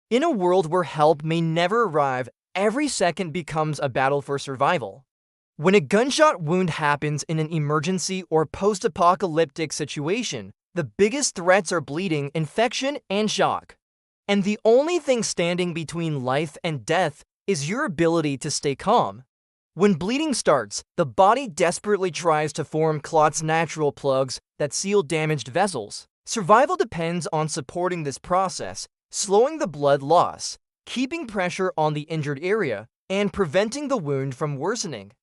In a world where help may never arrive, every second becomes a battle for survival. When a gunshot wound happens in an emergency or post-apocalyptic situation, the biggest threats are bleeding, infection, and shock. And the only thing standing between life and death is your ability to stay calm. When bleeding starts, the body desperately tries to form clots, natural plugs that seal damaged vessels. Survival depends on supporting this process, slowing the blood loss, keeping pressure on the injured area, and preventing the wound from worsening.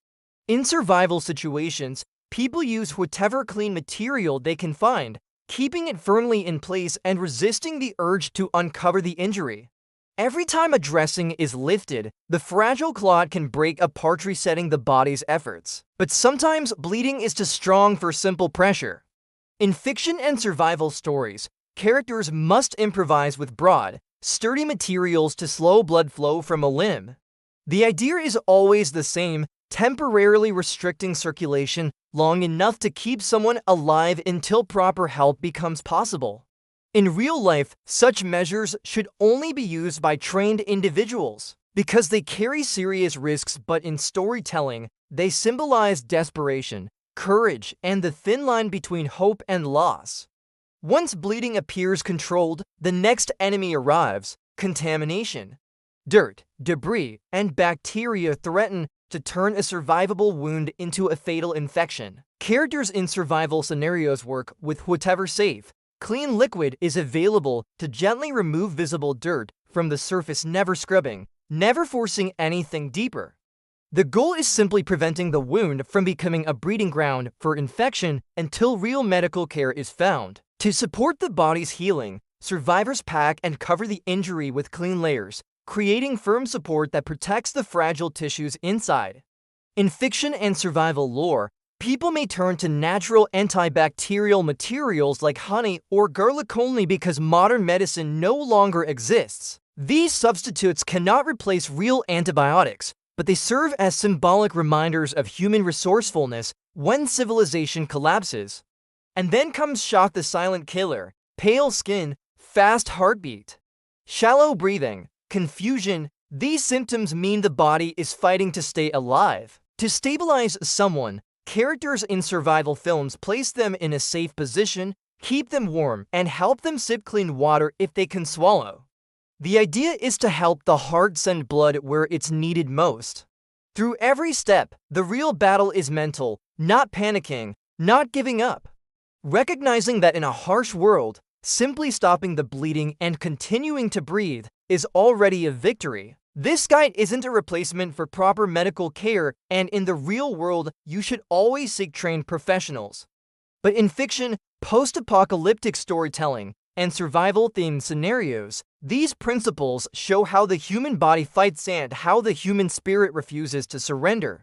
In survival situations, people use whatever clean material they can find, keeping it firmly in place and resisting the urge to uncover the injury. Every time a dressing is lifted, the fragile clot can break apart, resetting the body's efforts. But sometimes bleeding is too strong for simple pressure. In fiction and survival stories, characters must improvise with broad, sturdy materials to slow blood flow from a limb. The idea is always the same, temporarily restricting circulation long enough to keep someone alive until proper help becomes possible. In real life, such measures should only be used by trained individuals because they carry serious risks, but in storytelling, they symbolize desperation, courage, and the thin line between hope and loss. Once bleeding appears controlled, the next enemy arrives: contamination. Dirt, debris, and bacteria threaten to turn a survivable wound into a fatal infection. Characters in survival scenarios work with whatever safe, clean liquid is available to gently remove visible dirt from the surface, never scrubbing, never forcing anything deeper. The goal is simply preventing the wound from becoming a breeding ground for infection until real medical care is found. To support the body's healing, survivors pack and cover the injury with clean layers, creating firm support that protects the fragile tissues inside. In fiction and survival lore, people may turn to natural antibacterial materials like honey or garlic only because modern medicine no longer exists. These substitutes cannot replace real antibiotics, but they serve as symbolic reminders of human resourcefulness when civilization collapses. And then comes shock, the silent killer: pale skin, fast heartbeat, shallow breathing, confusion. These symptoms mean the body is fighting to stay alive. To stabilize someone, characters in survival films place them in a safe position, keep them warm, and help them sip clean water if they can swallow. The idea is to help the heart send blood where it's needed most. Through every step, the real battle is mental, not panicking, not giving up. Recognizing that in a harsh world, simply stopping the bleeding and continuing to breathe is already a victory. This guide isn't a replacement for proper medical care, and in the real world, you should always seek trained professionals. But in fiction, post-apocalyptic storytelling, and survival-themed scenarios, these principles show how the human body fights and how the human spirit refuses to surrender.